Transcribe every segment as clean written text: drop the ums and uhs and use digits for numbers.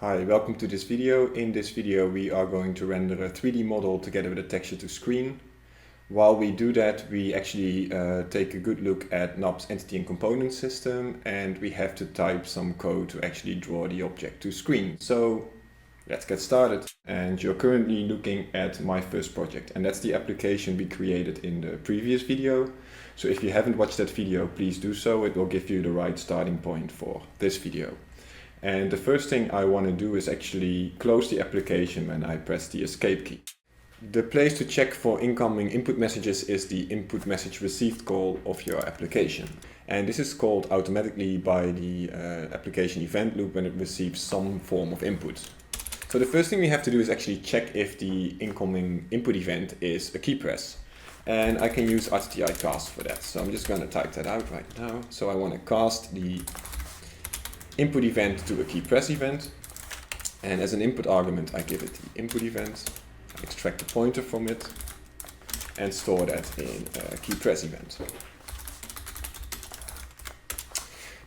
Hi, welcome to this video. In this video we are going to render a 3D model together with a texture to screen. While we do that, we actually take a good look at NUP's entity and component system, and we have to type some code to actually draw the object to screen. So let's get started. And you're currently looking at my first project, and that's the application we created in the previous video. So if you haven't watched that video, please do so. It will give you the right starting point for this video. And the first thing I want to do is actually close the application when I press the escape key. The place to check for incoming input messages is the input message received call of your application. And this is called automatically by the application event loop when it receives some form of input. So the first thing we have to do is actually check if the incoming input event is a key press. And I can use RTTI cast for that. So I'm just going to type that out right now. So I want to cast the input event to a key press event. And as an input argument, I give it the input event, extract the pointer from it, and store that in a key press event.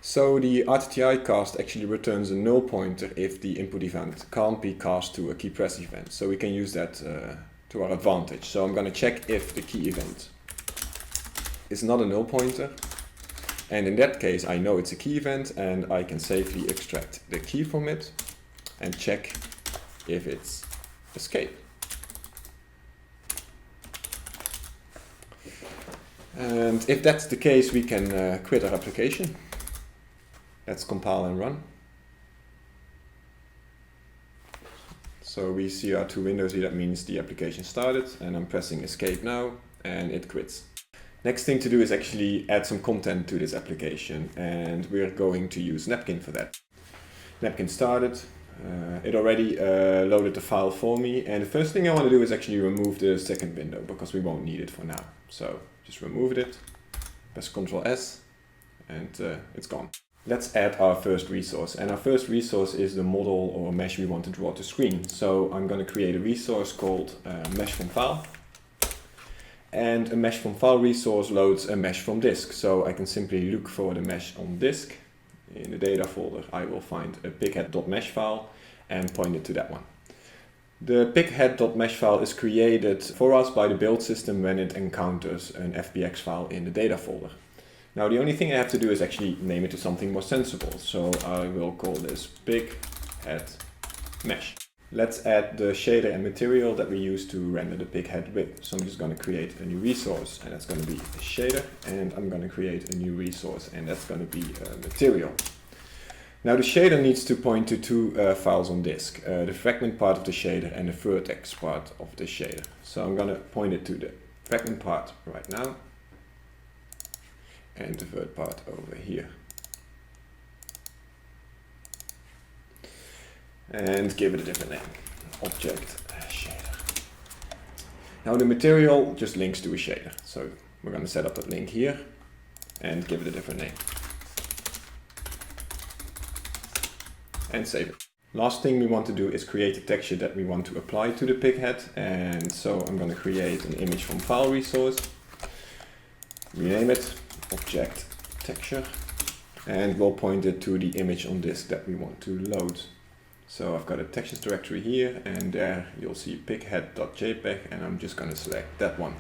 So the RTTI cast actually returns a null pointer if the input event can't be cast to a key press event. So we can use that to our advantage. So I'm going to check if the key event is not a null pointer. And in that case, I know it's a key event and I can safely extract the key from it and check if it's escape. And if that's the case, we can quit our application. Let's compile and run. So we see our two windows here. That means the application started, and I'm pressing escape now and it quits. Next thing to do is actually add some content to this application, and we're going to use Napkin for that. Napkin started. It already loaded the file for me, and the first thing I want to do is actually remove the second window because we won't need it for now. So just remove it, press Ctrl S, and it's gone. Let's add our first resource, and our first resource is the model or mesh we want to draw to screen. So I'm going to create a resource called mesh from file. And a mesh from file resource loads a mesh from disk. So I can simply look for the mesh on disk. In the data folder, I will find a pighead.mesh file and point it to that one. The pighead.mesh file is created for us by the build system when it encounters an FBX file in the data folder. Now the only thing I have to do is actually name it to something more sensible. So I will call this pighead.mesh. Let's add the shader and material that we use to render the pighead with. So I'm just going to create a new resource, and that's going to be a shader, and I'm going to create a new resource, and that's going to be a material. Now the shader needs to point to two files on disk, the fragment part of the shader and the vertex part of the shader. So I'm going to point it to the fragment part right now, and the vert part over here. And give it a different name, object shader. Now the material just links to a shader, so we're going to set up that link here and give it a different name. And save it. Last thing we want to do is create a texture that we want to apply to the pighead, and so I'm going to create an image from file resource, rename it object texture, and we'll point it to the image on disk that we want to load. So I've got a textures directory here, and there you'll see pighead.jpg, and I'm just going to select that one.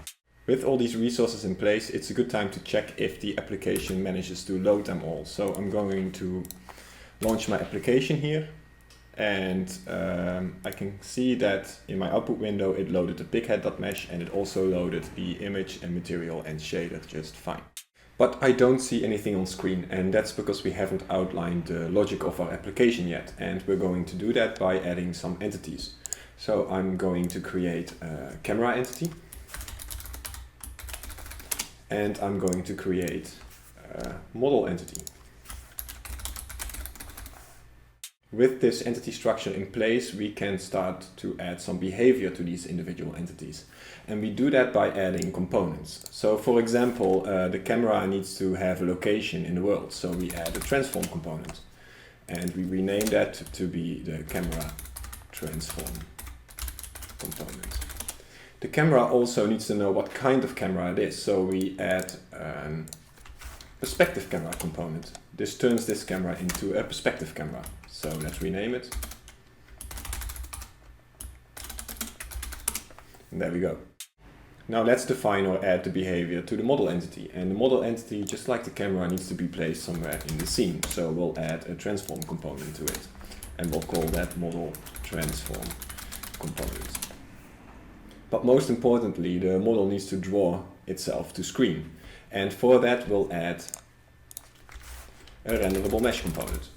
With all these resources in place, it's a good time to check if the application manages to load them all. So I'm going to launch my application here, and I can see that in my output window it loaded the pighead.mesh, and it also loaded the image and material and shader just fine. But I don't see anything on screen, and that's because we haven't outlined the logic of our application yet, and we're going to do that by adding some entities. So I'm going to create a camera entity, and I'm going to create a model entity. With this entity structure in place, we can start to add some behavior to these individual entities. And we do that by adding components. So for example, the camera needs to have a location in the world. So we add a transform component. And we rename that to be the camera transform component. The camera also needs to know what kind of camera it is. So we add a perspective camera component. This turns this camera into a perspective camera. So let's rename it And there we go. Now let's define or add the behavior to the model entity. And the model entity, just like the camera, needs to be placed somewhere in the scene. So we'll add a transform component to it. And we'll call that model transform component. But most importantly, the model needs to draw itself to screen. And for that, we'll add a renderable mesh component.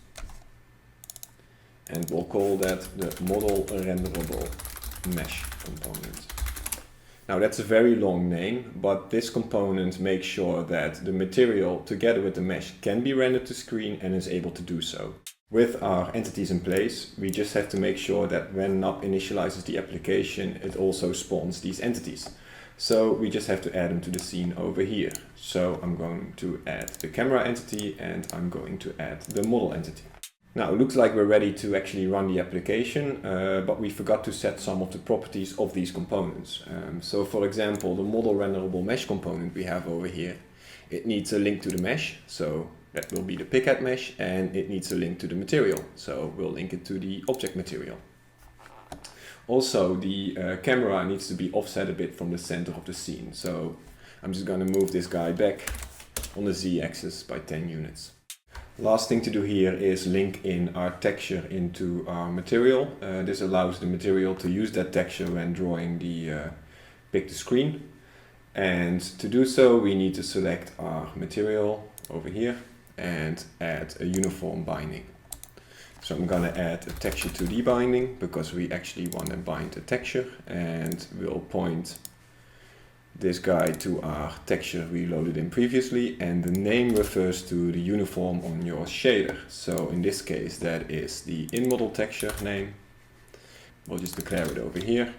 And we'll call that the model renderable mesh component. Now that's a very long name, but this component makes sure that the material together with the mesh can be rendered to screen and is able to do so. With our entities in place, we just have to make sure that when NUP initializes the application, it also spawns these entities. So we just have to add them to the scene over here. So I'm going to add the camera entity and I'm going to add the model entity. Now it looks like we're ready to actually run the application, but we forgot to set some of the properties of these components. So for example, the model renderable mesh component we have over here, it needs a link to the mesh, so that will be the pickhead mesh, and it needs a link to the material, so we'll link it to the object material. Also, the camera needs to be offset a bit from the center of the scene, so I'm just going to move this guy back on the z-axis by 10 units. Last thing to do here is link in our texture into our material. This allows the material to use that texture when drawing the pick to screen. And to do so, we need to select our material over here and add a uniform binding. So I'm going to add a texture 2D binding because we actually want to bind a texture, and we'll point this guy to our texture we loaded in previously, and the name refers to the uniform on your shader. So in this case that is the InModel texture name. We'll just declare it over here,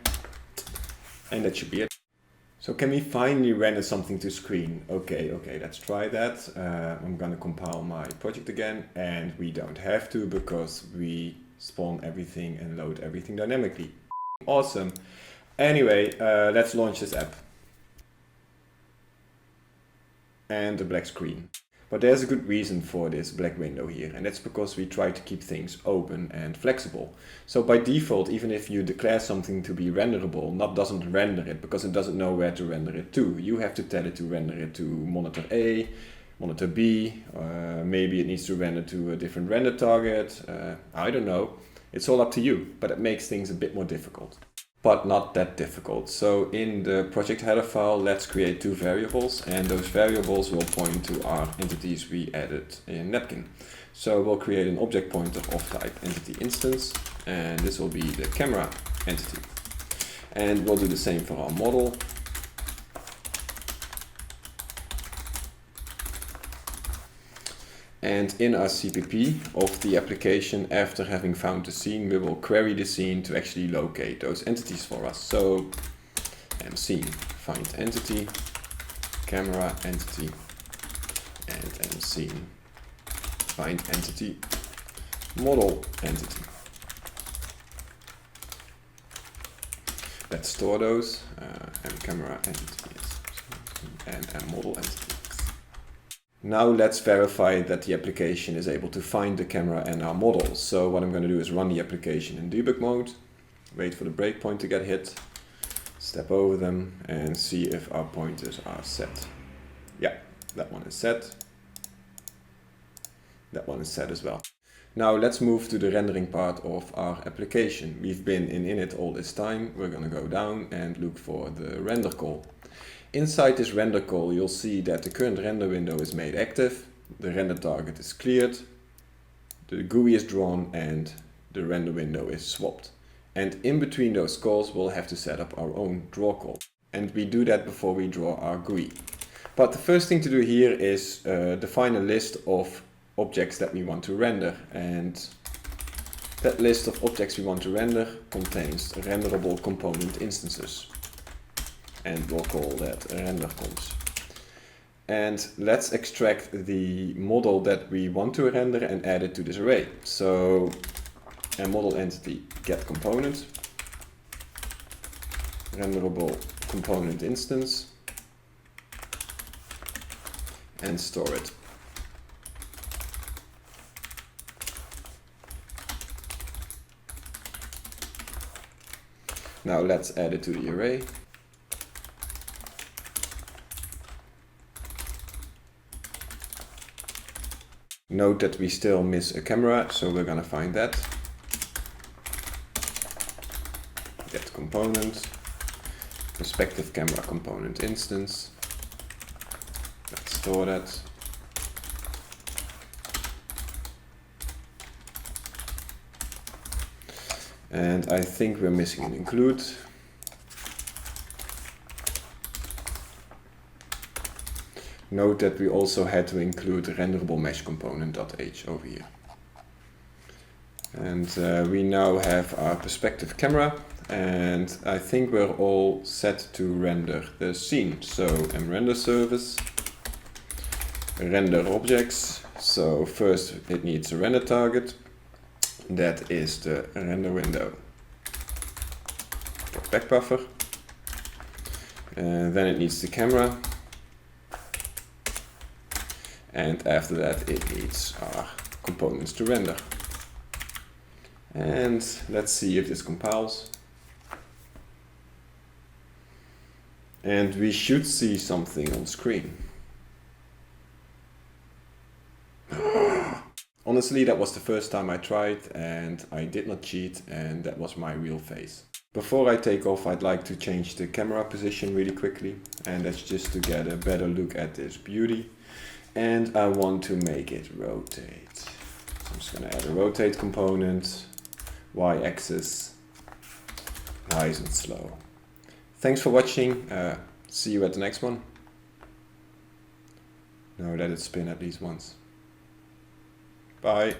and that should be it. So can we finally render something to screen? Okay, let's try that. I'm gonna compile my project again, and we don't have to because we spawn everything and load everything dynamically. Awesome. Anyway, let's launch this app. And a black screen. But there's a good reason for this black window here, and that's because we try to keep things open and flexible. So by default, even if you declare something to be renderable, NUP doesn't render it because it doesn't know where to render it to. You have to tell it to render it to monitor A, monitor B, maybe it needs to render to a different render target. I don't know. It's all up to you, but it makes things a bit more difficult. But not that difficult. So in the project header file, let's create two variables, and those variables will point to our entities we added in Napkin. So we'll create an object pointer of type entity instance, and this will be the camera entity. And we'll do the same for our model. And in our CPP of the application, after having found the scene, we will query the scene to actually locate those entities for us. So mscene, find entity, camera entity, and mscene, find entity, model entity. Let's store those, camera entities and model entity. Now let's verify that the application is able to find the camera and our model. So what I'm going to do is run the application in debug mode, wait for the breakpoint to get hit, step over them and see if our pointers are set. Yeah, that one is set. That one is set as well. Now let's move to the rendering part of our application. We've been in init all this time. We're going to go down and look for the render call. Inside this render call, you'll see that the current render window is made active, the render target is cleared, the GUI is drawn, and the render window is swapped. And in between those calls, we'll have to set up our own draw call. And we do that before we draw our GUI. But the first thing to do here is define a list of objects that we want to render. And that list of objects we want to render contains renderable component instances. And we'll call that render comps. And let's extract the model that we want to render and add it to this array. So a model entity get component, renderable component instance, and store it. Now let's add it to the array. Note that we still miss a camera, so we're gonna find that. Get component, perspective camera component instance. Let's store that. And I think we're missing an include. Note that we also had to include renderable mesh component.h over here. And we now have our perspective camera, and I think we're all set to render the scene. So mrender service, render objects. So first it needs a render target. That is the render window back buffer. Then it needs the camera. And after that it needs our components to render. And let's see if this compiles. And we should see something on screen. Honestly, that was the first time I tried and I did not cheat, and that was my real face. Before I take off, I'd like to change the camera position really quickly, and that's just to get a better look at this beauty. And I want to make it rotate. So I'm just going to add a rotate component, y-axis, nice and slow. Thanks for watching. See you at the next one. Now let it spin at least once. Bye.